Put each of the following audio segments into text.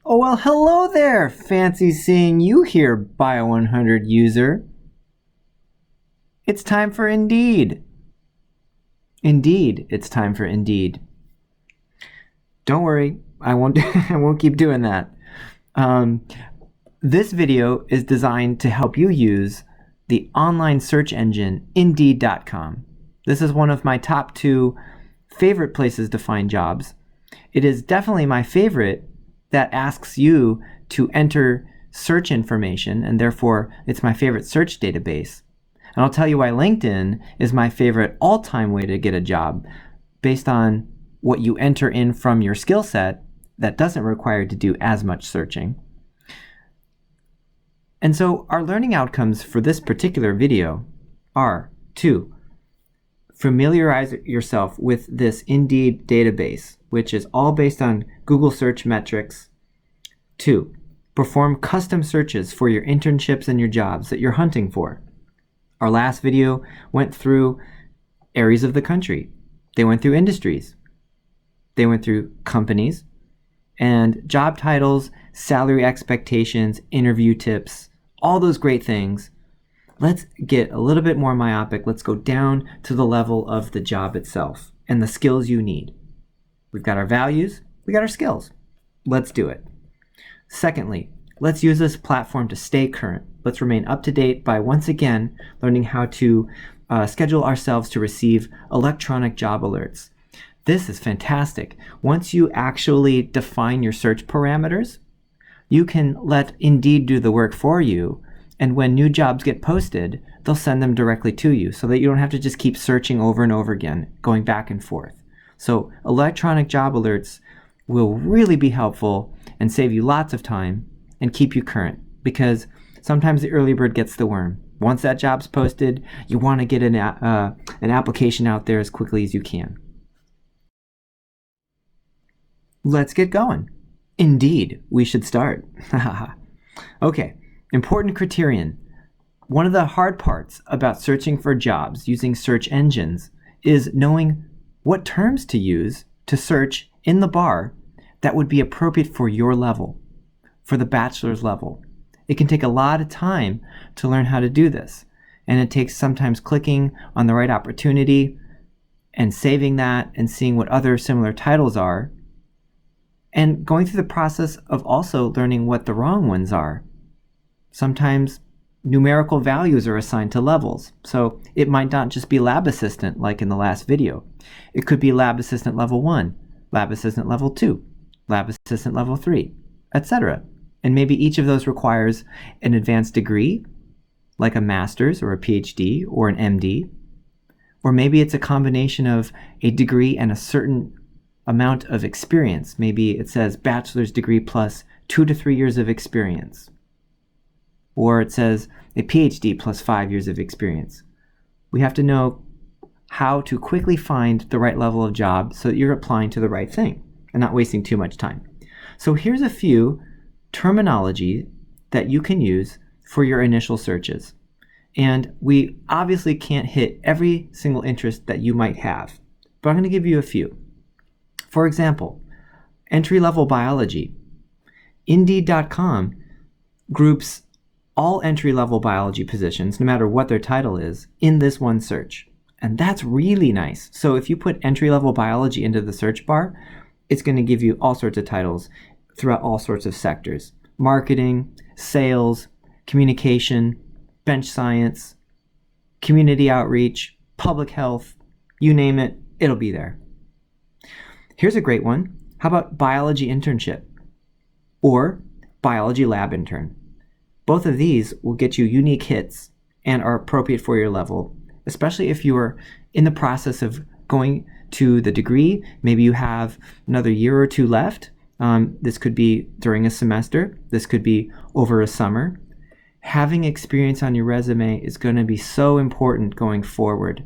Oh, well, hello there. Fancy seeing you here, Bio100 user. It's time for Indeed. Indeed, it's time for Indeed. Don't worry, I won't I won't keep doing that. This video is designed to help you use the online search engine Indeed.com. This is one of my top 2 favorite places to find jobs. It is definitely my favorite that asks you to enter search information, and therefore it's my favorite search database. And I'll tell you why LinkedIn is my favorite all-time way to get a job based on what you enter in from your skill set that doesn't require you to do as much searching. And so our learning outcomes for this particular video are to familiarize yourself with this Indeed database, which is all based on Google search metrics. 2, perform custom searches for your internships and your jobs that you're hunting for. Our last video went through areas of the country. They went through industries. They went through companies and job titles, salary expectations, interview tips, all those great things. Let's get a little bit more myopic. Let's go down to the level of the job itself and the skills you need. We've got our values, we got our skills. Let's do it. Secondly, let's use this platform to stay current. Let's remain up to date by once again learning how to schedule ourselves to receive electronic job alerts. This is fantastic. Once you actually define your search parameters, you can let Indeed do the work for you. And when new jobs get posted, they'll send them directly to you so that you don't have to just keep searching over and over again, going back and forth. So electronic job alerts will really be helpful and save you lots of time and keep you current, because sometimes the early bird gets the worm. Once that job's posted, you want to get an application out there as quickly as you can. Let's get going. Indeed, we should start. Okay, important criterion. One of the hard parts about searching for jobs using search engines is knowing what terms to use to search in the bar that would be appropriate for your level, for the bachelor's level. It can take a lot of time to learn how to do this, and it takes sometimes clicking on the right opportunity and saving that and seeing what other similar titles are, and going through the process of also learning what the wrong ones are. Sometimes numerical values are assigned to levels, so it might not just be lab assistant like in the last video. It could be lab assistant level 1, lab assistant level 2, lab assistant level 3, etc. And maybe each of those requires an advanced degree, like a master's or a PhD or an MD. Or maybe it's a combination of a degree and a certain amount of experience. Maybe it says bachelor's degree plus 2 to 3 years of experience. Or it says a PhD plus 5 years of experience. We have to know how to quickly find the right level of job so that you're applying to the right thing and not wasting too much time. So here's a few terminology that you can use for your initial searches. And we obviously can't hit every single interest that you might have, but I'm going to give you a few. For example, entry-level biology. Indeed.com groups all entry-level biology positions, no matter what their title is, in this one search. And that's really nice. So if you put entry-level biology into the search bar, it's going to give you all sorts of titles throughout all sorts of sectors. Marketing, sales, communication, bench science, community outreach, public health, you name it, it'll be there. Here's a great one. How about biology internship or biology lab intern? Both of these will get you unique hits and are appropriate for your level, especially if you are in the process of going to the degree. Maybe you have another year or 2 left. This could be during a semester. This could be over a summer. Having experience on your resume is going to be so important going forward.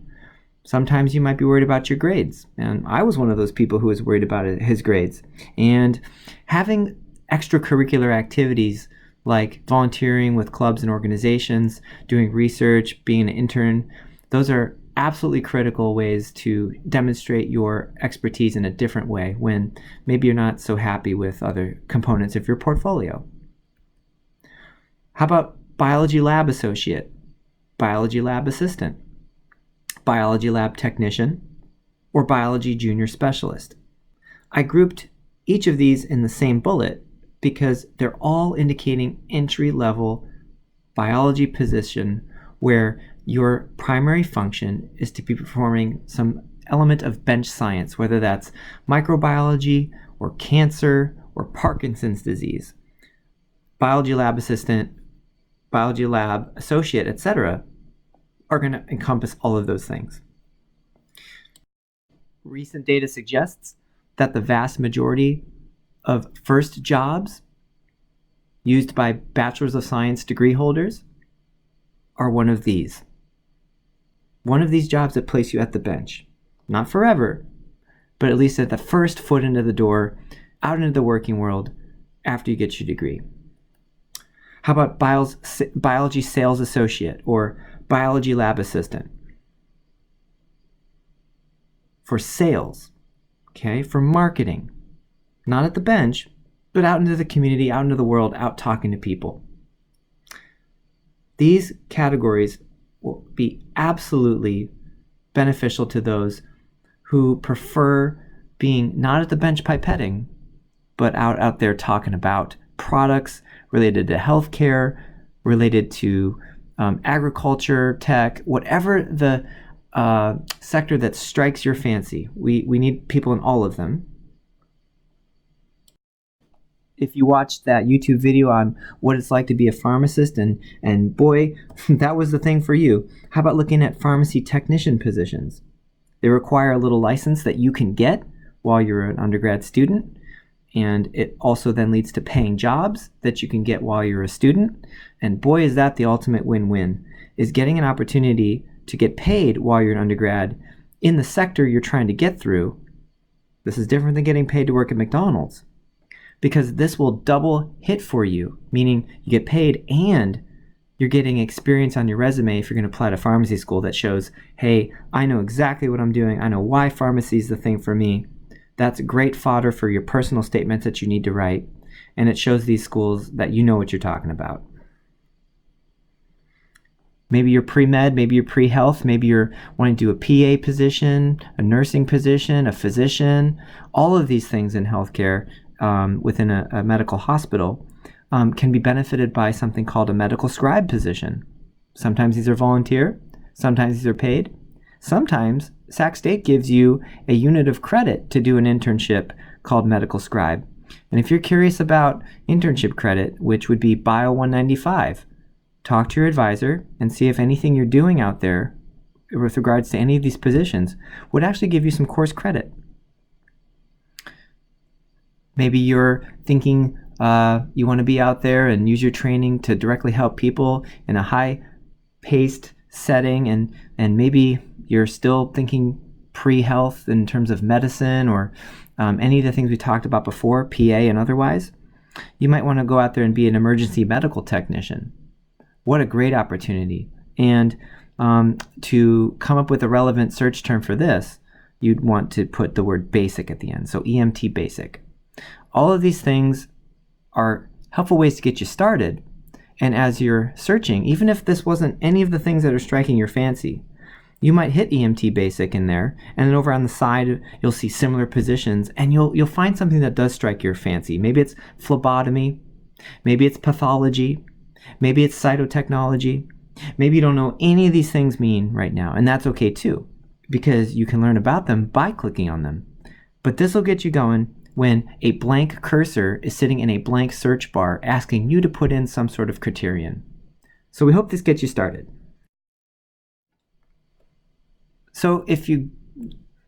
Sometimes you might be worried about your grades, and I was one of those people who was worried about his grades. And having extracurricular activities like volunteering with clubs and organizations, doing research, being an intern, those are absolutely critical ways to demonstrate your expertise in a different way when maybe you're not so happy with other components of your portfolio. How about biology lab associate, biology lab assistant, biology lab technician, or biology junior specialist? I grouped each of these in the same bullet because they're all indicating entry-level biology position where your primary function is to be performing some element of bench science, whether that's microbiology or cancer or Parkinson's disease. Biology lab assistant, biology lab associate, etc., are going to encompass all of those things. Recent data suggests that the vast majority of first jobs used by Bachelor's of Science degree holders are one of these. One of these jobs that place you at the bench. Not forever, but at least at the first foot into the door, out into the working world after you get your degree. How about biology sales associate or biology lab assistant? For sales, okay, for marketing. Not at the bench, but out into the community, out into the world, out talking to people. These categories will be absolutely beneficial to those who prefer being not at the bench pipetting, but out there talking about products related to healthcare, related to agriculture, tech, whatever the sector that strikes your fancy. We need people in all of them. If you watched that YouTube video on what it's like to be a pharmacist, and boy, that was the thing for you. How about looking at pharmacy technician positions? They require a little license that you can get while you're an undergrad student, and it also then leads to paying jobs that you can get while you're a student. And boy, is that the ultimate win-win, is getting an opportunity to get paid while you're an undergrad in the sector you're trying to get through. This is different than getting paid to work at McDonald's, because this will double hit for you, meaning you get paid and you're getting experience on your resume if you're going to apply to pharmacy school that shows, hey, I know exactly what I'm doing. I know why pharmacy is the thing for me. That's great fodder for your personal statements that you need to write, and it shows these schools that you know what you're talking about. Maybe you're pre-med, maybe you're pre-health, maybe you're wanting to do a PA position, a nursing position, a physician. All of these things in healthcare within a medical hospital can be benefited by something called a medical scribe position. Sometimes these are volunteer, sometimes these are paid. Sometimes Sac State gives you a unit of credit to do an internship called medical scribe. And if you're curious about internship credit, which would be Bio 195, talk to your advisor and see if anything you're doing out there with regards to any of these positions would actually give you some course credit. Maybe you're thinking you want to be out there and use your training to directly help people in a high-paced setting, and maybe you're still thinking pre-health in terms of medicine or any of the things we talked about before, PA and otherwise. You might want to go out there and be an emergency medical technician. What a great opportunity. And to come up with a relevant search term for this, you'd want to put the word basic at the end, so EMT basic. All of these things are helpful ways to get you started. And as you're searching, even if this wasn't any of the things that are striking your fancy, you might hit EMT basic in there, and then over on the side you'll see similar positions, and you'll find something that does strike your fancy. Maybe it's phlebotomy, maybe it's pathology, maybe it's cytotechnology. Maybe you don't know any of these things mean right now, and that's okay too, because you can learn about them by clicking on them. But this will get you going when a blank cursor is sitting in a blank search bar asking you to put in some sort of criterion. So we hope this gets you started. So if you're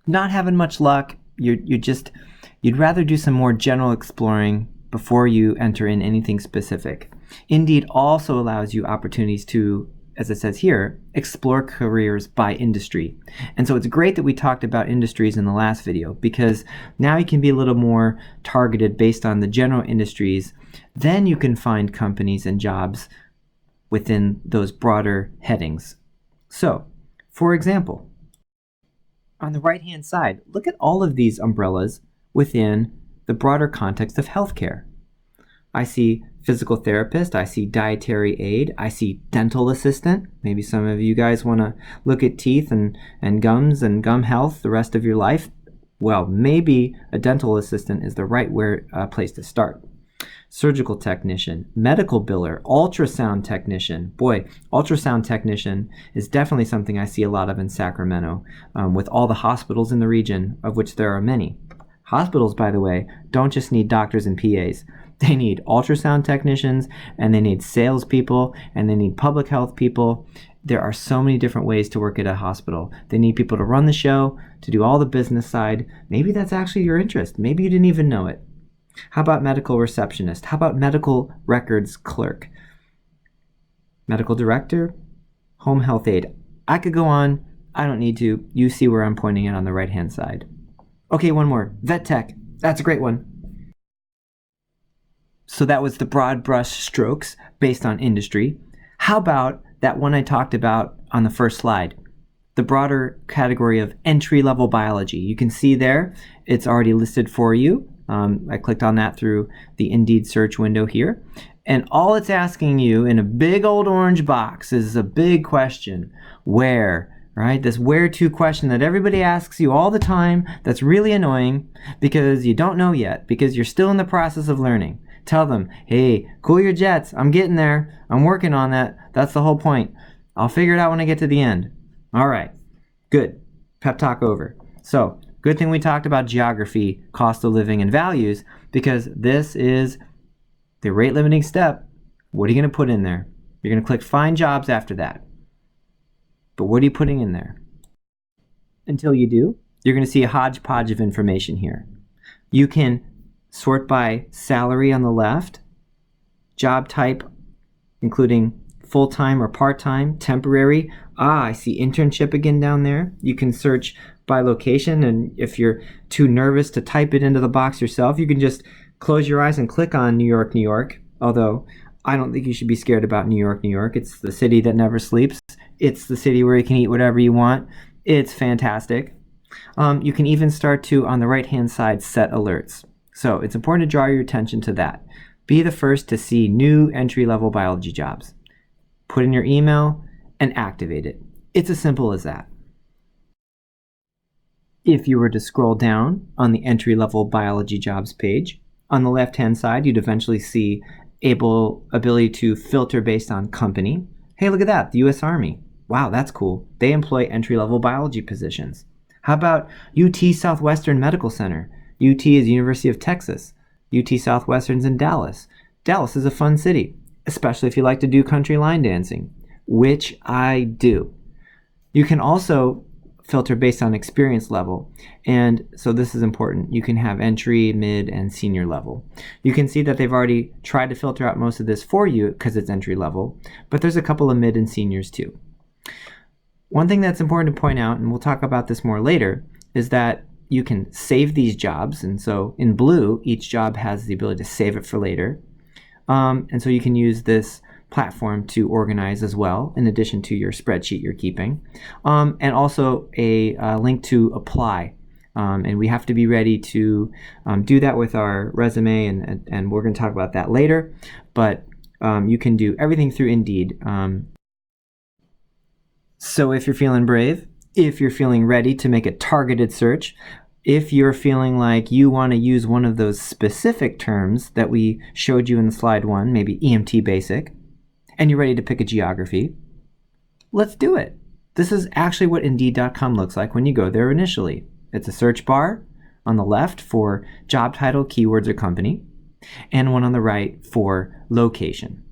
not having much luck, you'd rather do some more general exploring before you enter in anything specific. Indeed also allows you opportunities to, as it says here, explore careers by industry. And so it's great that we talked about industries in the last video, because now you can be a little more targeted based on the general industries. Then you can find companies and jobs within those broader headings. So, for example, On the right-hand side, look at all of these umbrellas within the broader context of healthcare. I see physical therapist, I see dietary aid, I see dental assistant. Maybe some of you guys want to look at teeth and gums and gum health the rest of your life. Well, maybe a dental assistant is the right place to start. Surgical technician, medical biller, ultrasound technician. Boy, ultrasound technician is definitely something I see a lot of in Sacramento, with all the hospitals in the region, of which there are many. Hospitals, by the way, don't just need doctors and PAs. They need ultrasound technicians, and they need salespeople, and they need public health people. There are so many different ways to work at a hospital. They need people to run the show, to do all the business side. Maybe that's actually your interest. Maybe you didn't even know it. How about medical receptionist? How about medical records clerk? Medical director? Home health aide? I could go on. I don't need to. You see where I'm pointing it on the right-hand side. Okay, one more. Vet tech. That's a great one. So that was the broad brush strokes based on industry. How about that one I talked about on the first slide? The broader category of entry-level biology. You can see there, it's already listed for you. I clicked on that through the Indeed search window here. And all it's asking you in a big old orange box is a big question. Where? Right? This where to question that everybody asks you all the time, that's really annoying because you don't know yet, because you're still in the process of learning. Tell them, hey, cool your jets. I'm getting there. I'm working on that. That's the whole point. I'll figure it out when I get to the end. All right. Good. Pep talk over. So, good thing we talked about geography, cost of living, and values, because this is the rate limiting step. What are you going to put in there? You're going to click find jobs after that. But what are you putting in there? Until you do, you're going to see a hodgepodge of information here. You can sort by salary on the left, job type, including full-time or part-time, temporary. I see internship again down there. You can search by location, and if you're too nervous to type it into the box yourself, you can just close your eyes and click on New York, New York. Although, I don't think you should be scared about New York, New York. It's the city that never sleeps. It's the city where you can eat whatever you want. It's fantastic. You can even start to, on the right-hand side, set alerts. So it's important to draw your attention to that. Be the first to see new entry-level biology jobs. Put in your email and activate it. It's as simple as that. If you were to scroll down on the entry-level biology jobs page, on the left-hand side, you'd eventually see ability to filter based on company. Hey, look at that, the U.S. Army. Wow, that's cool. They employ entry-level biology positions. How about UT Southwestern Medical Center? UT is University of Texas. UT Southwestern's in Dallas. Dallas is a fun city, especially if you like to do country line dancing, which I do. You can also filter based on experience level, and so this is important. You can have entry, mid, and senior level. You can see that they've already tried to filter out most of this for you because it's entry level, but there's a couple of mid and seniors too. One thing that's important to point out, and we'll talk about this more later, is that you can save these jobs, and so in blue, each job has the ability to save it for later. And so you can use this platform to organize as well, in addition to your spreadsheet you're keeping. And also a link to apply. And we have to be ready to do that with our resume, and we're going to talk about that later. But you can do everything through Indeed. So if you're feeling brave, if you're feeling ready to make a targeted search, if you're feeling like you want to use one of those specific terms that we showed you in slide 1, maybe EMT basic, and you're ready to pick a geography, let's do it. This is actually what Indeed.com looks like when you go there initially. It's a search bar on the left for job title, keywords, or company, and one on the right for location.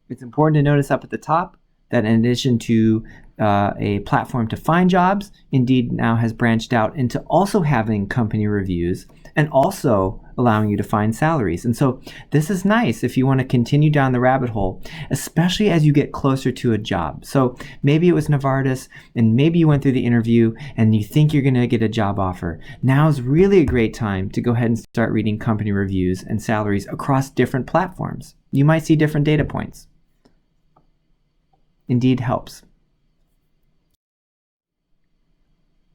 It's important to notice up at the top that in addition to a platform to find jobs, Indeed now has branched out into also having company reviews and also allowing you to find salaries. And so this is nice if you want to continue down the rabbit hole, especially as you get closer to a job. So maybe it was Novartis, and maybe you went through the interview and you think you're going to get a job offer. Now is really a great time to go ahead and start reading company reviews and salaries across different platforms. You might see different data points. Indeed helps.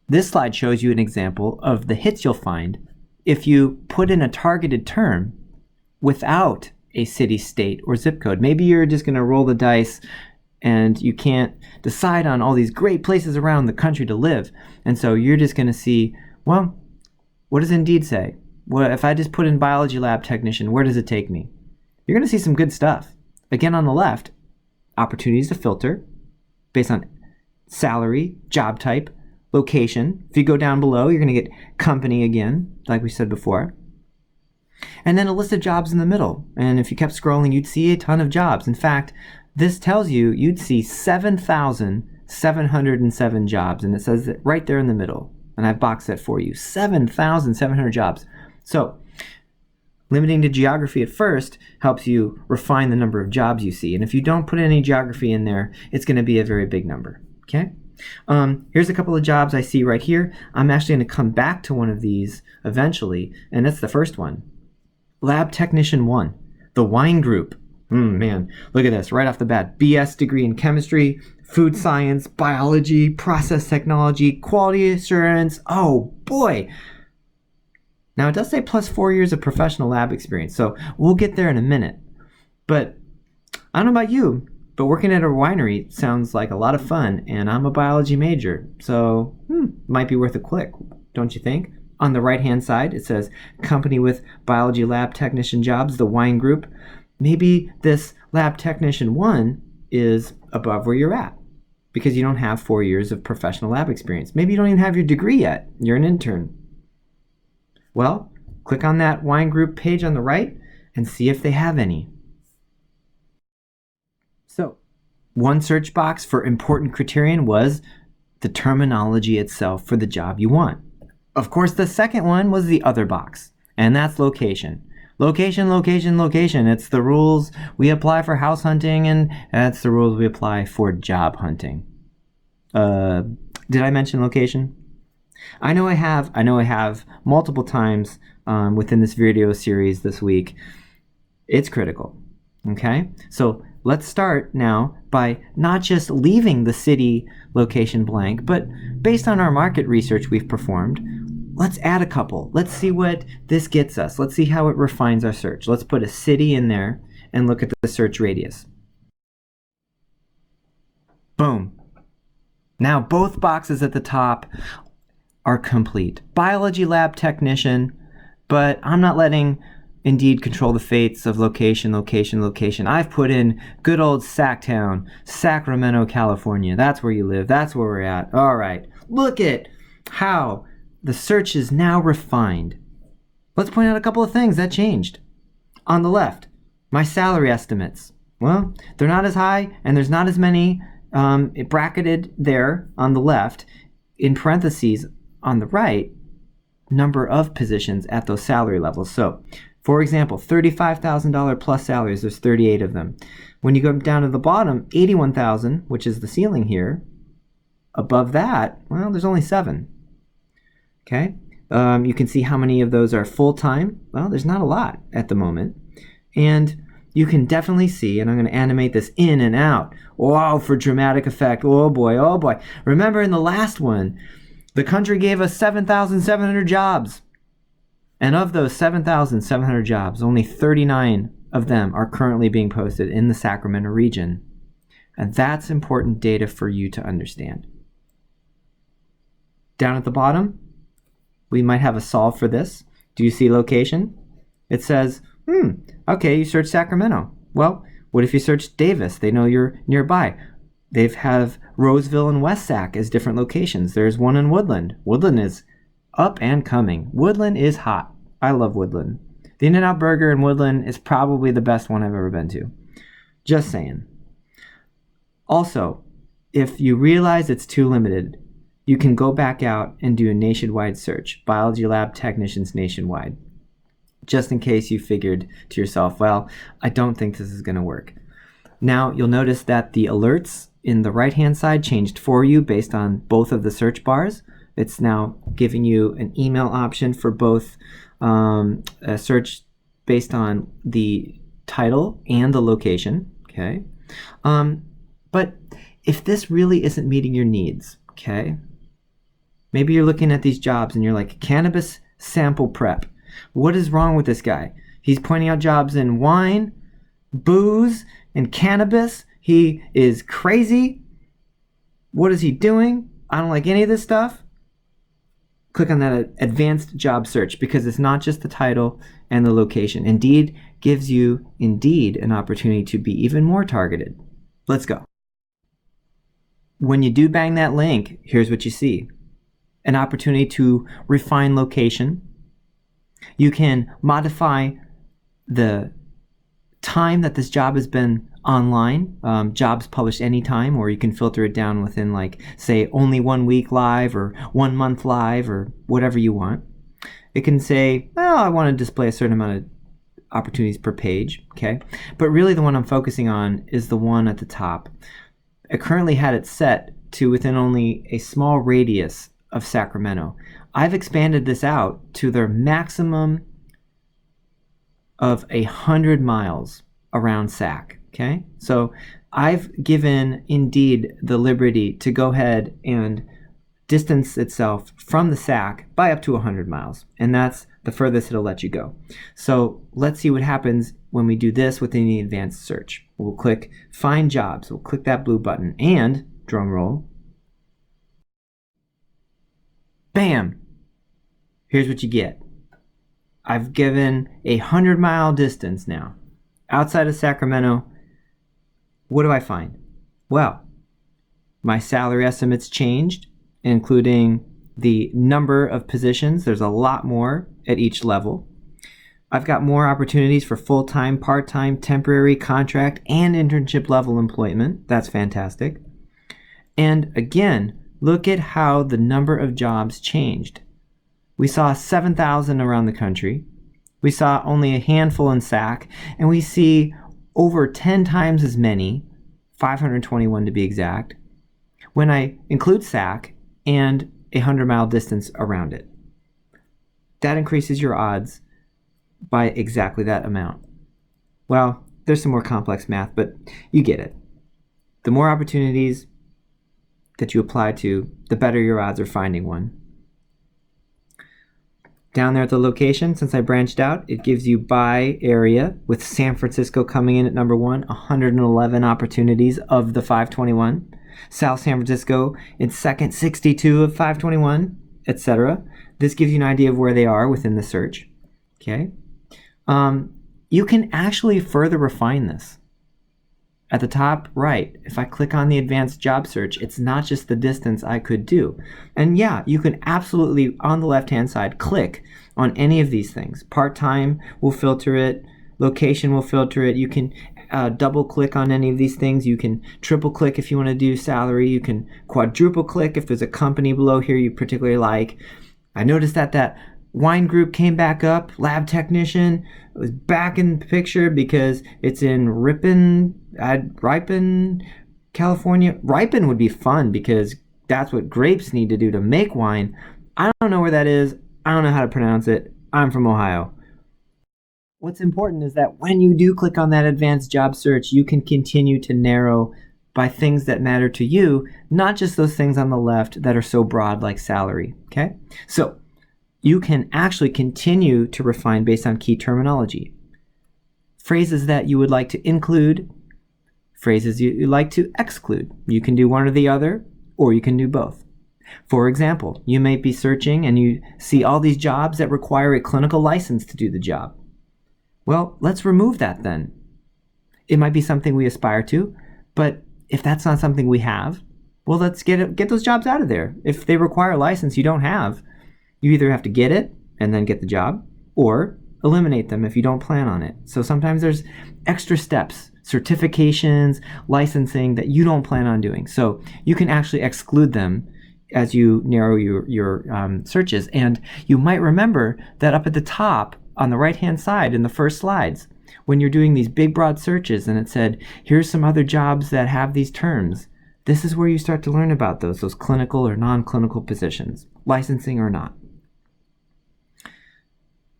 This slide shows you an example of the hits you'll find if you put in a targeted term without a city, state, or zip code. Maybe you're just going to roll the dice and you can't decide on all these great places around the country to live. And so you're just going to see, well, what does Indeed say? Well, if I just put in biology lab technician, where does it take me? You're going to see some good stuff. Again, on the left, opportunities to filter based on salary, job type, location. If you go down below, you're going to get company again, like we said before. And then a list of jobs in the middle. And if you kept scrolling, you'd see a ton of jobs. In fact, this tells you you'd see 7,707 jobs. And it says it right there in the middle. And I've boxed that for you. 7,700 jobs. So limiting to geography at first helps you refine the number of jobs you see. And if you don't put any geography in there, it's going to be a very big number. Okay? Here's a couple of jobs I see right here. I'm actually going to come back to one of these eventually, and that's the first one. Lab Technician 1, the wine group. Man, look at this right off the bat. BS degree in chemistry, food science, biology, process technology, quality assurance. Oh boy. Now it does say plus 4 years of professional lab experience, so we'll get there in a minute. But I don't know about you, but working at a winery sounds like a lot of fun, and I'm a biology major, so might be worth a click, don't you think? On the right-hand side, it says company with biology lab technician jobs, the wine group. Maybe this lab technician 1 is above where you're at because you don't have 4 years of professional lab experience. Maybe you don't even have your degree yet. You're an intern. Well, click on that wine group page on the right and see if they have any. So, one search box for important criterion was the terminology itself for the job you want. Of course, the second one was the other box, and that's location. Location, location, location. It's the rules we apply for house hunting, and that's the rules we apply for job hunting. Did I mention location? I know I have multiple times within this video series this week. It's critical. Okay? So let's start now by not just leaving the city location blank, but based on our market research we've performed, let's add a couple. Let's see what this gets us. Let's see how it refines our search. Let's put a city in there and look at the search radius. Boom. Now both boxes at the top are complete. Biology lab technician, but I'm not letting Indeed control the fates of location, location, location. I've put in good old Sacktown, Sacramento, California. That's where you live. That's where we're at. All right. Look at how the search is now refined. Let's point out a couple of things that changed. On the left, my salary estimates. Well, they're not as high, and there's not as many bracketed there on the left. In parentheses, on the right, number of positions at those salary levels. So, for example, $35,000 plus salaries, there's 38 of them. When you go down to the bottom, 81,000, which is the ceiling here, above that, well, there's only 7. Okay? You can see how many of those are full-time. Well, there's not a lot at the moment. And you can definitely see, and I'm going to animate this in and out. Wow, for dramatic effect. Oh boy, oh boy. Remember in the last one, the country gave us 7,700 jobs. And of those 7,700 jobs, only 39 of them are currently being posted in the Sacramento region. And that's important data for you to understand. Down at the bottom, we might have a solve for this. Do you see location? It says, okay, you search Sacramento. Well, what if you search Davis? They know you're nearby. They have Roseville and West Sac as different locations. There's one in Woodland. Woodland is up and coming. Woodland is hot. I love Woodland. The In-N-Out Burger in Woodland is probably the best one I've ever been to. Just saying. Also, if you realize it's too limited, you can go back out and do a nationwide search. Biology lab technicians nationwide. Just in case you figured to yourself, well, I don't think this is going to work. Now, you'll notice that the alerts in the right-hand side changed for you based on both of the search bars. It's now giving you an email option for both a search based on the title and the location. Okay. But if this really isn't meeting your needs, okay, Maybe you're looking at these jobs and you're like, cannabis sample prep. What is wrong with this guy? He's pointing out jobs in wine, booze, and cannabis. He is crazy. What is he doing? I don't like any of this stuff. Click on that advanced job search because it's not just the title and the location. Indeed gives you an opportunity to be even more targeted. Let's go. When you do bang that link, here's what you see. An opportunity to refine location. You can modify the time that this job has been online, jobs published anytime, or you can filter it down within, like, say, only 1 week live or 1 month live or whatever you want. It can say, well, I want to display a certain amount of opportunities per page, okay? But really the one I'm focusing on is the one at the top. I currently had it set to within only a small radius of Sacramento. I've expanded this out to their maximum of 100 miles around Sac. Okay, so I've given Indeed the liberty to go ahead and distance itself from the Sac by up to 100 miles, and that's the furthest it'll let you go. So let's see what happens when we do this within the advanced search. We'll click Find Jobs. We'll click that blue button, and drum roll. Bam! Here's what you get. I've given 100-mile distance now outside of Sacramento. What do I find? Well, my salary estimates changed, including the number of positions. There's a lot more at each level. I've got more opportunities for full-time, part-time, temporary, contract, and internship level employment. That's fantastic. And again, look at how the number of jobs changed. We saw 7,000 around the country. We saw only a handful in Sac, and we see over 10 times as many, 521 to be exact, when I include Sac and 100-mile distance around it. That increases your odds by exactly that amount. Well, there's some more complex math, but you get it. The more opportunities that you apply to, the better your odds are finding one. Down there at the location, since I branched out, it gives you by area, with San Francisco coming in at number 1, 111 opportunities of the 521. South San Francisco in second, 62 of 521, etc. This gives you an idea of where they are within the search. Okay. You can actually further refine this. At the top right, if I click on the advanced job search, it's not just the distance I could do. And yeah, you can absolutely, on the left-hand side, click on any of these things. Part-time will filter it. Location will filter it. You can double-click on any of these things. You can triple-click if you want to do salary. You can quadruple-click if there's a company below here you particularly like. I noticed that wine group came back up, lab technician. It was back in the picture because it's in Ripon, California. Ripon would be fun because that's what grapes need to do to make wine. I don't know where that is. I don't know how to pronounce it. I'm from Ohio. What's important is that when you do click on that advanced job search, you can continue to narrow by things that matter to you, not just those things on the left that are so broad like salary. Okay? So you can actually continue to refine based on key terminology. Phrases that you would like to include, phrases you like to exclude. You can do one or the other, or you can do both. For example, you may be searching and you see all these jobs that require a clinical license to do the job. Well, let's remove that then. It might be something we aspire to, but if that's not something we have, well, let's get those jobs out of there. If they require a license you don't have, you either have to get it and then get the job, or eliminate them if you don't plan on it. So sometimes there's extra steps, certifications, licensing that you don't plan on doing. So you can actually exclude them as you narrow your searches. And you might remember that up at the top on the right-hand side in the first slides, when you're doing these big broad searches and it said, here's some other jobs that have these terms, this is where you start to learn about those clinical or non-clinical positions, licensing or not.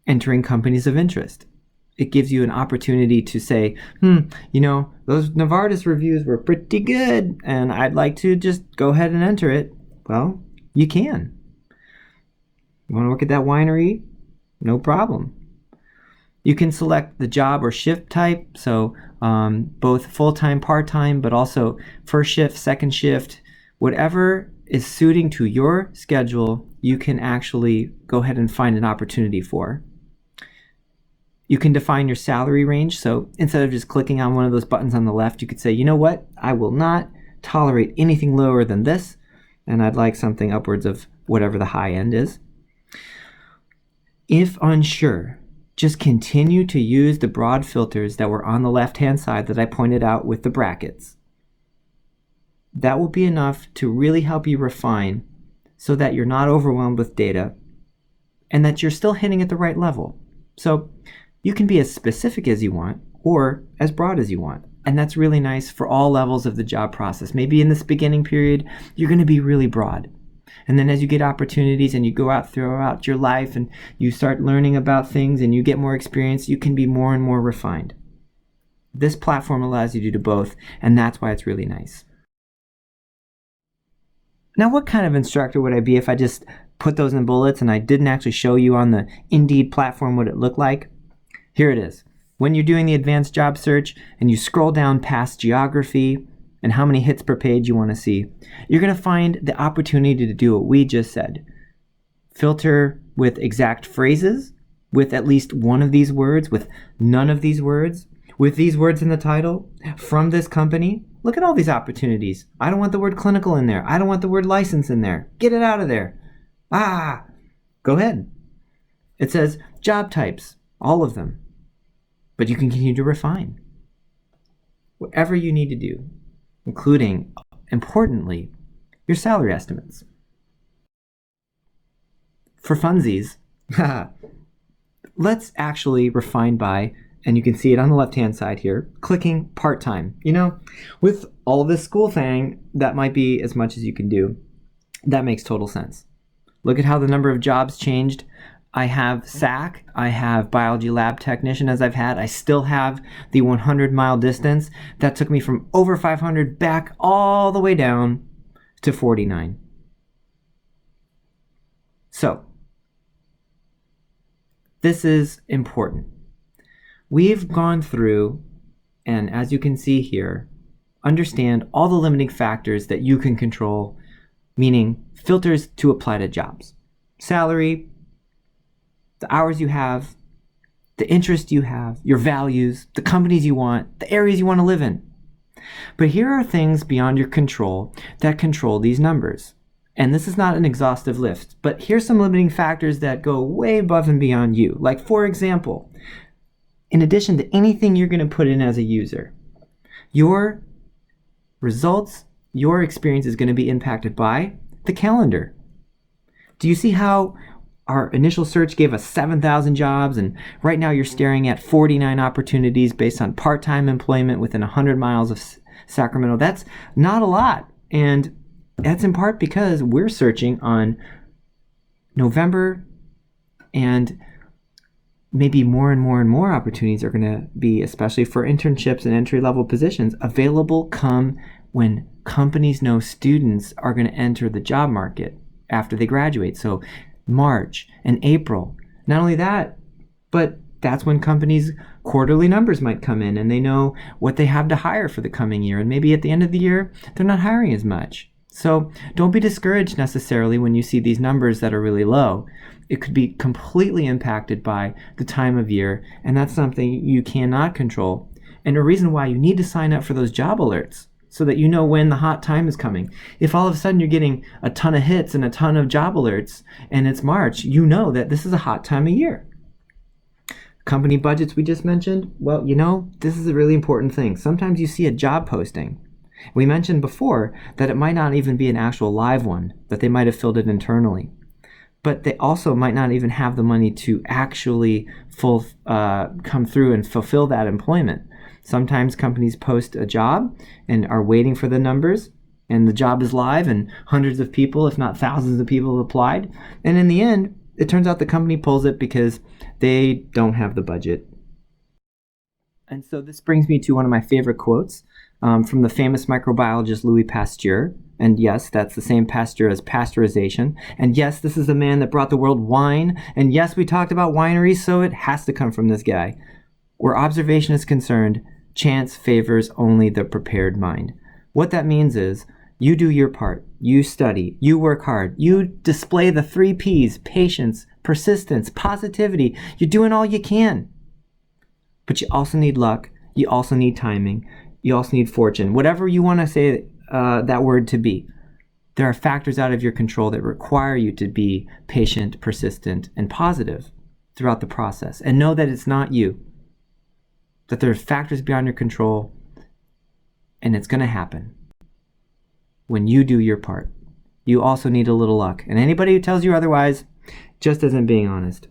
Entering companies of interest. It gives you an opportunity to say, those Novartis reviews were pretty good and I'd like to just go ahead and enter it. Well, you can. You want to work at that winery? No problem. You can select the job or shift type, so both full-time, part-time, but also first shift, second shift, whatever is suiting to your schedule, you can actually go ahead and find an opportunity for. You can define your salary range, so instead of just clicking on one of those buttons on the left, you could say, you know what, I will not tolerate anything lower than this, and I'd like something upwards of whatever the high end is. If unsure, just continue to use the broad filters that were on the left-hand side that I pointed out with the brackets. That will be enough to really help you refine so that you're not overwhelmed with data and that you're still hitting at the right level. So you can be as specific as you want or as broad as you want. And that's really nice for all levels of the job process. Maybe in this beginning period, you're going to be really broad. And then as you get opportunities and you go out throughout your life and you start learning about things and you get more experience, you can be more and more refined. This platform allows you to do both, and that's why it's really nice. Now, what kind of instructor would I be if I just put those in bullets and I didn't actually show you on the Indeed platform what it looked like? Here it is. When you're doing the advanced job search and you scroll down past geography and how many hits per page you want to see, you're going to find the opportunity to do what we just said. Filter with exact phrases, with at least one of these words, with none of these words, with these words in the title, from this company. Look at all these opportunities. I don't want the word clinical in there. I don't want the word license in there. Get it out of there. Go ahead. It says job types, all of them. But you can continue to refine. Whatever you need to do, including, importantly, your salary estimates. For funsies, let's actually refine by, and you can see it on the left-hand side here, clicking part-time. You know, with all this school thing, that might be as much as you can do. That makes total sense. Look at how the number of jobs changed. I have SAC, I have biology lab technician as I've had. I still have the 100-mile distance. That took me from over 500 back all the way down to 49. So, this is important. We've gone through, and as you can see here, understand all the limiting factors that you can control, meaning filters to apply to jobs. Salary, the hours you have, the interest you have, your values, the companies you want, the areas you want to live in. But here are things beyond your control that control these numbers. And this is not an exhaustive list, but here's some limiting factors that go way above and beyond you. Like, for example, in addition to anything you're going to put in as a user, your results, your experience is going to be impacted by the calendar. Do you see how our initial search gave us 7,000 jobs, and right now you're staring at 49 opportunities based on part-time employment within 100 miles of Sacramento? That's not a lot, and that's in part because we're searching on November, and maybe more and more and more opportunities are going to be, especially for internships and entry-level positions, available come when companies know students are going to enter the job market after they graduate. So March and April. Not only that, but that's when companies' quarterly numbers might come in and they know what they have to hire for the coming year. And maybe at the end of the year, they're not hiring as much. So don't be discouraged necessarily when you see these numbers that are really low. It could be completely impacted by the time of year, and that's something you cannot control. And a reason why you need to sign up for those job alerts, so that you know when the hot time is coming. If all of a sudden you're getting a ton of hits and a ton of job alerts and it's March, you know that this is a hot time of year. Company budgets we just mentioned, well, you know, this is a really important thing. Sometimes you see a job posting. We mentioned before that it might not even be an actual live one, that they might have filled it internally. But they also might not even have the money to actually come through and fulfill that employment. Sometimes companies post a job and are waiting for the numbers, and the job is live and hundreds of people, if not thousands of people applied. And in the end, it turns out the company pulls it because they don't have the budget. And so this brings me to one of my favorite quotes from the famous microbiologist Louis Pasteur. And yes, that's the same Pasteur as pasteurization. And yes, this is the man that brought the world wine. And yes, we talked about wineries, so it has to come from this guy. Where observation is concerned, chance favors only the prepared mind. What that means is you do your part, you study, you work hard, you display the 3 Ps, patience, persistence, positivity. You're doing all you can. But you also need luck, you also need timing, you also need fortune. Whatever you want to say that word to be, there are factors out of your control that require you to be patient, persistent, and positive throughout the process. And know that it's not you, that there are factors beyond your control, and it's going to happen when you do your part. You also need a little luck. And anybody who tells you otherwise just isn't being honest.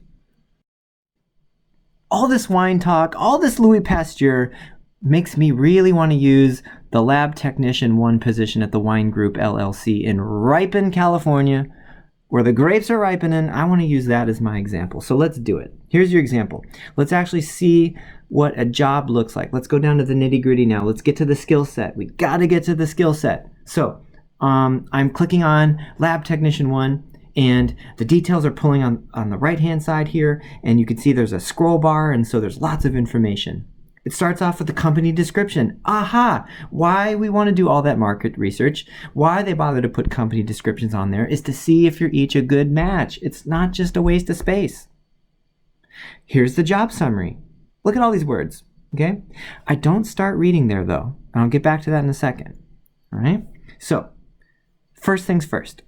All this wine talk, all this Louis Pasteur makes me really want to use the lab technician 1 position at the Wine Group LLC in Ripon, California, where the grapes are ripening. I want to use that as my example. So let's do it. Here's your example. Let's actually see what a job looks like. Let's go down to the nitty-gritty now. Let's get to the skill set. We got to get to the skill set. So I'm clicking on Lab Technician 1, and the details are pulling on the right-hand side here, and you can see there's a scroll bar, and so there's lots of information. It starts off with the company description. Aha! Why we want to do all that market research, why they bother to put company descriptions on there, is to see if you're each a good match. It's not just a waste of space. Here's the job summary. Look at all these words, okay? I don't start reading there, though, and I'll get back to that in a second, all right? So, first things first.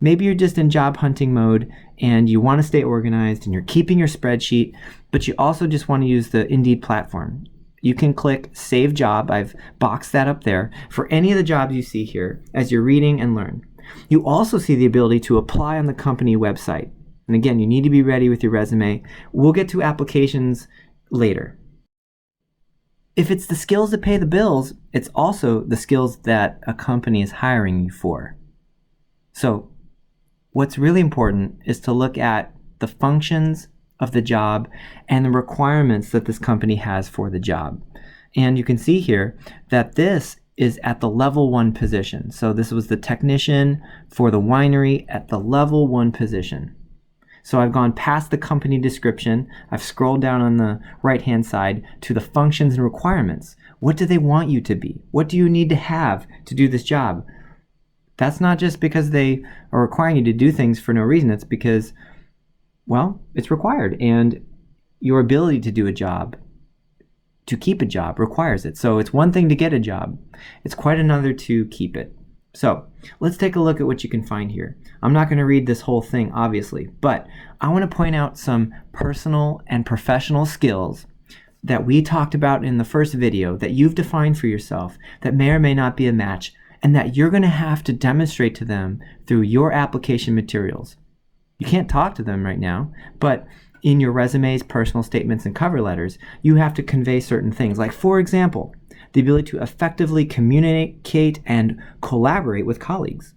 Maybe you're just in job hunting mode and you want to stay organized and you're keeping your spreadsheet, but you also just want to use the Indeed platform. You can click Save Job. I've boxed that up there for any of the jobs you see here as you're reading and learn. You also see the ability to apply on the company website. And again, you need to be ready with your resume. We'll get to applications later. If it's the skills that pay the bills, it's also the skills that a company is hiring you for. So what's really important is to look at the functions of the job and the requirements that this company has for the job. And you can see here that this is at the level 1 position. So this was the technician for the winery at the level 1 position. So I've gone past the company description. I've scrolled down on the right-hand side to the functions and requirements. What do they want you to be? What do you need to have to do this job? That's not just because they are requiring you to do things for no reason. It's because, well, it's required. And your ability to do a job, to keep a job, requires it. So it's one thing to get a job. It's quite another to keep it. So let's take a look at what you can find here. I'm not going to read this whole thing, obviously, but I want to point out some personal and professional skills that we talked about in the first video that you've defined for yourself that may or may not be a match, and that you're going to have to demonstrate to them through your application materials. You can't talk to them right now, but in your resumes, personal statements, and cover letters, you have to convey certain things. Like, for example, the ability to effectively communicate and collaborate with colleagues.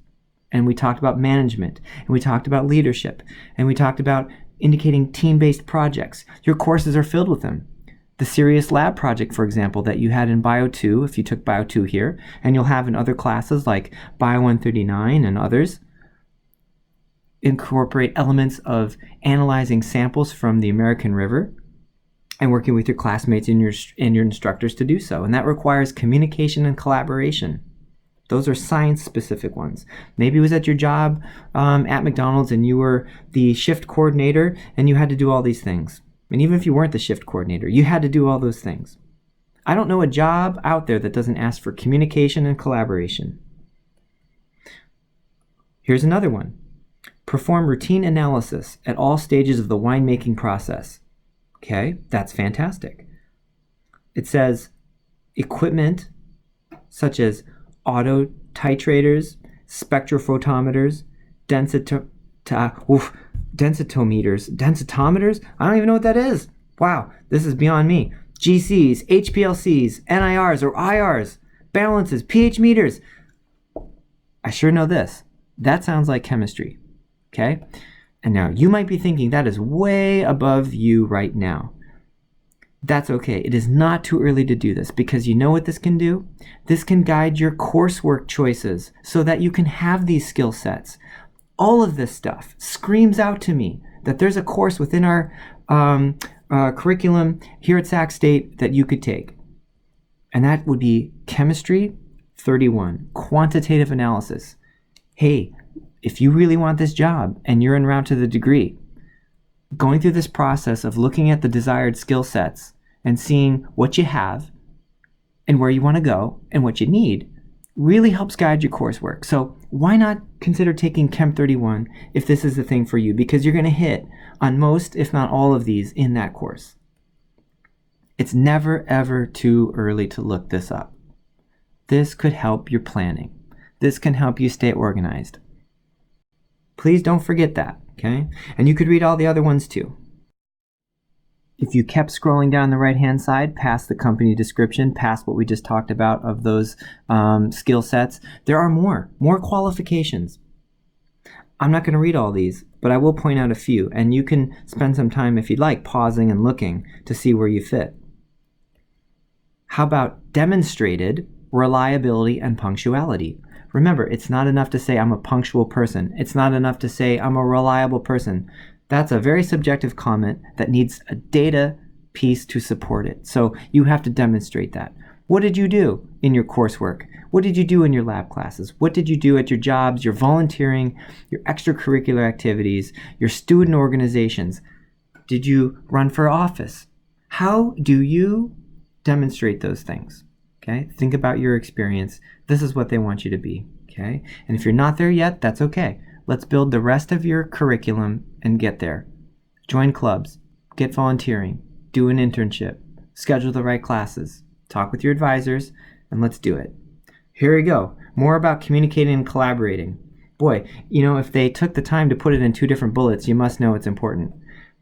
And we talked about management, and we talked about leadership, and we talked about indicating team-based projects. Your courses are filled with them. The serious lab project, for example, that you had in Bio 2, if you took Bio 2 here, and you'll have in other classes like Bio 139 and others, incorporate elements of analyzing samples from the American River and working with your classmates and your instructors to do so. And that requires communication and collaboration. Those are science-specific ones. Maybe it was at your job at McDonald's and you were the shift coordinator and you had to do all these things. And even if you weren't the shift coordinator, you had to do all those things. I don't know a job out there that doesn't ask for communication and collaboration. Here's another one. Perform routine analysis at all stages of the winemaking process. Okay, that's fantastic. It says equipment such as auto titrators, spectrophotometers, densitometers. I don't even know what that is. Wow, this is beyond me. GCs, HPLCs, NIRs or IRs, balances, pH meters. I sure know this. That sounds like chemistry. Okay? And now you might be thinking that is way above you right now. That's okay. It is not too early to do this because you know what this can do? This can guide your coursework choices so that you can have these skill sets. All of this stuff screams out to me that there's a course within our curriculum here at Sac State that you could take. And that would be Chemistry 31, Quantitative Analysis. Hey, if you really want this job and you're en route to the degree, going through this process of looking at the desired skill sets and seeing what you have and where you want to go and what you need really helps guide your coursework. So why not consider taking Chem 31 if this is the thing for you? Because you're going to hit on most, if not all of these in that course. It's never, ever too early to look this up. This could help your planning. This can help you stay organized. Please don't forget that, okay? And you could read all the other ones too. If you kept scrolling down the right-hand side past the company description, past what we just talked about of those skill sets, there are more qualifications. I'm not going to read all these, but I will point out a few, and you can spend some time, if you'd like, pausing and looking to see where you fit. How about demonstrated reliability and punctuality? Remember, it's not enough to say I'm a punctual person. It's not enough to say I'm a reliable person. That's a very subjective comment that needs a data piece to support it. So you have to demonstrate that. What did you do in your coursework? What did you do in your lab classes? What did you do at your jobs, your volunteering, your extracurricular activities, your student organizations? Did you run for office? How do you demonstrate those things? Okay, think about your experience. This is what they want you to be. Okay, and if you're not there yet, that's okay. Let's build the rest of your curriculum and get there. Join clubs, get volunteering, do an internship, schedule the right classes, talk with your advisors, and let's do it. Here we go. More about communicating and collaborating. Boy, if they took the time to put it in 2 different bullets, you must know it's important.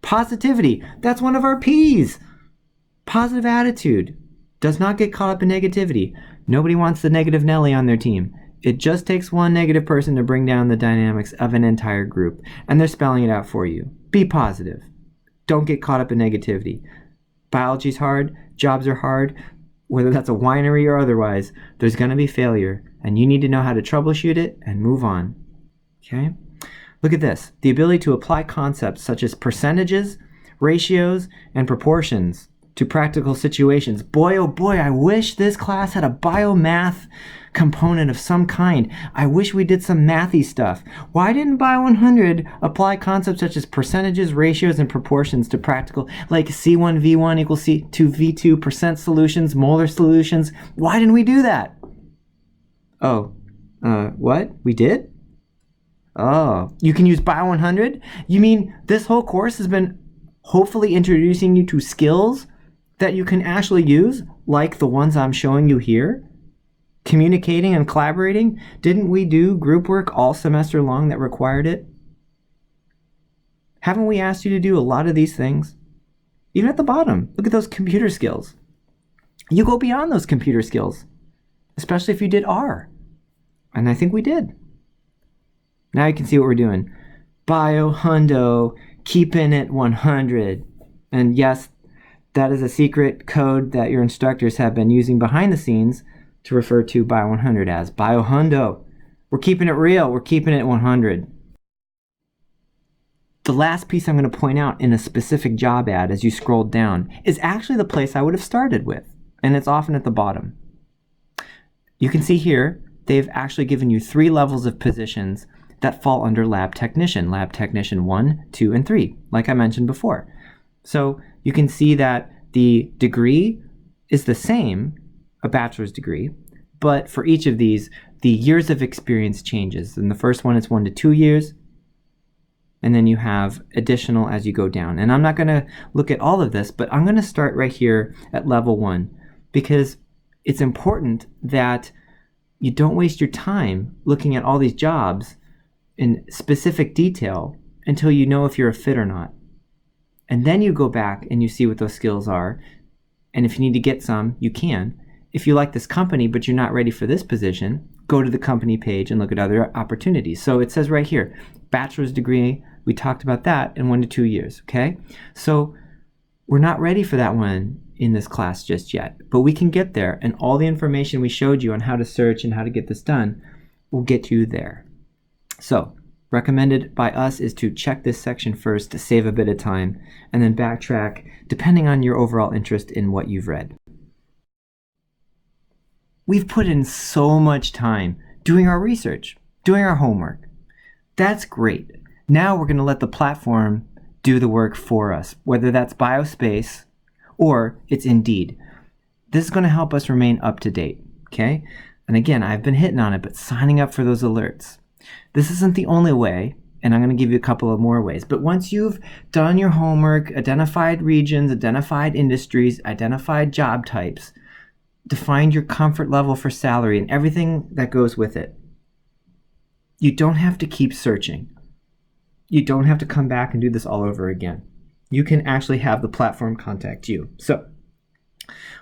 Positivity, that's one of our P's. Positive attitude. Does not get caught up in negativity. Nobody wants the negative Nelly on their team. It just takes one negative person to bring down the dynamics of an entire group, and they're spelling it out for you. Be positive. Don't get caught up in negativity. Biology's hard, jobs are hard, whether that's a winery or otherwise, there's going to be failure, and you need to know how to troubleshoot it and move on. Okay? Look at this. The ability to apply concepts such as percentages, ratios, and proportions to practical situations. Boy, oh boy, I wish this class had a biomath component of some kind. I wish we did some mathy stuff. Why didn't Bio 100 apply concepts such as percentages, ratios, and proportions to practical, like C1V1 equals C2V2 percent solutions, molar solutions? Why didn't we do that? What? We did? Oh, you can use Bio 100? You mean this whole course has been hopefully introducing you to skills that you can actually use, like the ones I'm showing you here? Communicating and collaborating? Didn't we do group work all semester long that required it? Haven't we asked you to do a lot of these things? Even at the bottom, look at those computer skills. You go beyond those computer skills, especially if you did R. And I think we did. Now you can see what we're doing. Bio hundo, keeping it 100. And yes, that is a secret code that your instructors have been using behind the scenes to refer to Bio 100 as Bio hundo. We're keeping it real. We're keeping it 100. The last piece I'm going to point out in a specific job ad as you scroll down is actually the place I would have started with, and it's often at the bottom. You can see here they've actually given you 3 levels of positions that fall under lab technician 1, 2, and 3, like I mentioned before. So you can see that the degree is the same, a bachelor's degree, but for each of these, the years of experience changes. In the first one, it's 1 to 2 years, and then you have additional as you go down. And I'm not going to look at all of this, but I'm going to start right here at level 1, because it's important that you don't waste your time looking at all these jobs in specific detail until you know if you're a fit or not. And then you go back and you see what those skills are. And if you need to get some, you can. If you like this company, but you're not ready for this position, go to the company page and look at other opportunities. So it says right here, bachelor's degree, we talked about that in 1 to 2 years, okay? So we're not ready for that one in this class just yet, but we can get there, and all the information we showed you on how to search and how to get this done will get you there. So, recommended by us is to check this section first to save a bit of time, and then backtrack depending on your overall interest in what you've read. We've put in so much time doing our research, doing our homework. That's great. Now we're going to let the platform do the work for us, whether that's Biospace or it's Indeed. This is going to help us remain up to date, okay? And again, I've been hitting on it, but signing up for those alerts. This isn't the only way, and I'm going to give you a couple of more ways. But once you've done your homework, identified regions, identified industries, identified job types, defined your comfort level for salary and everything that goes with it, you don't have to keep searching. You don't have to come back and do this all over again. You can actually have the platform contact you. So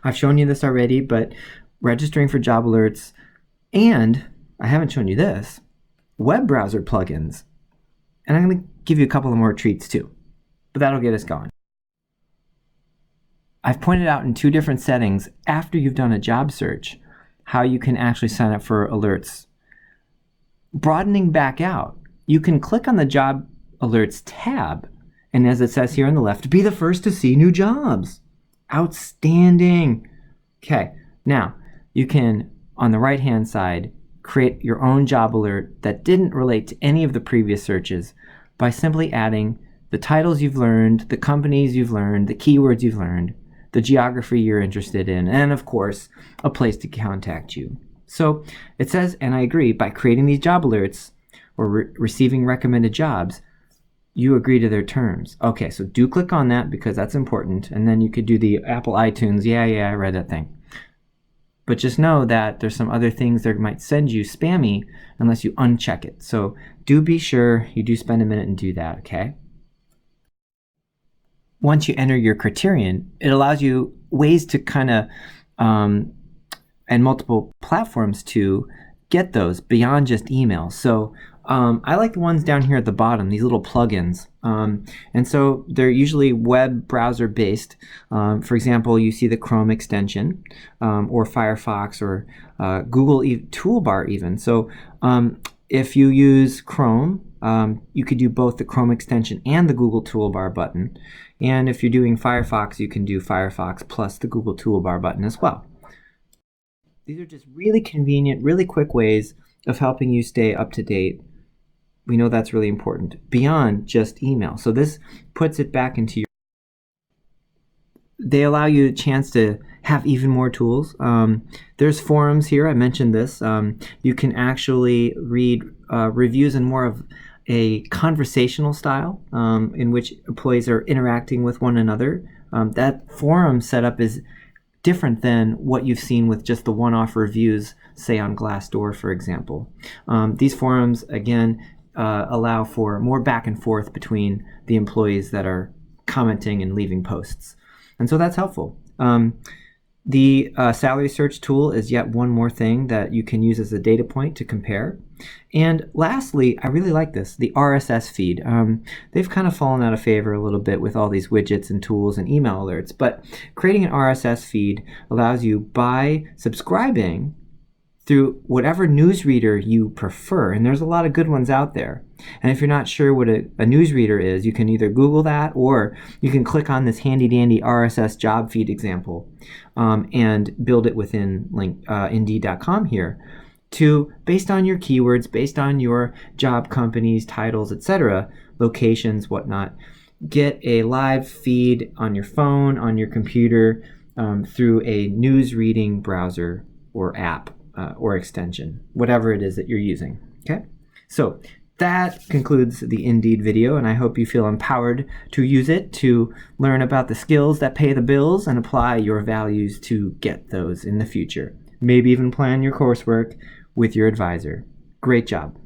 I've shown you this already, but registering for job alerts, and I haven't shown you this, web browser plugins. And I'm going to give you a couple of more treats too, but that'll get us going. I've pointed out in 2 different settings after you've done a job search how you can actually sign up for alerts. Broadening back out, you can click on the job alerts tab, and as it says here on the left, be the first to see new jobs. Outstanding. Okay, now you can, on the right hand side, create your own job alert that didn't relate to any of the previous searches by simply adding the titles you've learned, the companies you've learned, the keywords you've learned, the geography you're interested in, and of course, a place to contact you. So it says, and I agree, by creating these job alerts or receiving recommended jobs, you agree to their terms. Okay, so do click on that because that's important, and then you could do the Apple iTunes, yeah, I read that thing. But just know that there's some other things that might send you spammy unless you uncheck it. So do be sure you do spend a minute and do that, okay? Once you enter your criterion, it allows you ways to kind of, and multiple platforms to get those beyond just email. So I like the ones down here at the bottom, these little plugins. And so they're usually web browser based. For example, you see the Chrome extension or Firefox or Google Toolbar even. So if you use Chrome, you could do both the Chrome extension and the Google Toolbar button. And if you're doing Firefox, you can do Firefox plus the Google Toolbar button as well. These are just really convenient, really quick ways of helping you stay up to date. We know that's really important beyond just email. So this puts it back into your... They allow you a chance to have even more tools. There's forums here. I mentioned this. You can actually read reviews in more of a conversational style in which employees are interacting with one another. That forum setup is different than what you've seen with just the one-off reviews, say on Glassdoor, for example. These forums, again, allow for more back and forth between the employees that are commenting and leaving posts. And so that's helpful. The salary search tool is yet one more thing that you can use as a data point to compare. And lastly, I really like this, the RSS feed. They've kind of fallen out of favor a little bit with all these widgets and tools and email alerts, but creating an RSS feed allows you, by subscribing through whatever newsreader you prefer, and there's a lot of good ones out there. And if you're not sure what a newsreader is, you can either Google that, or you can click on this handy-dandy RSS job feed example and build it within Indeed.com here to, based on your keywords, based on your job companies, titles, etc., locations, whatnot, get a live feed on your phone, on your computer, through a news reading browser or app. Or extension, whatever it is that you're using, okay? So that concludes the Indeed video, and I hope you feel empowered to use it to learn about the skills that pay the bills and apply your values to get those in the future. Maybe even plan your coursework with your advisor. Great job.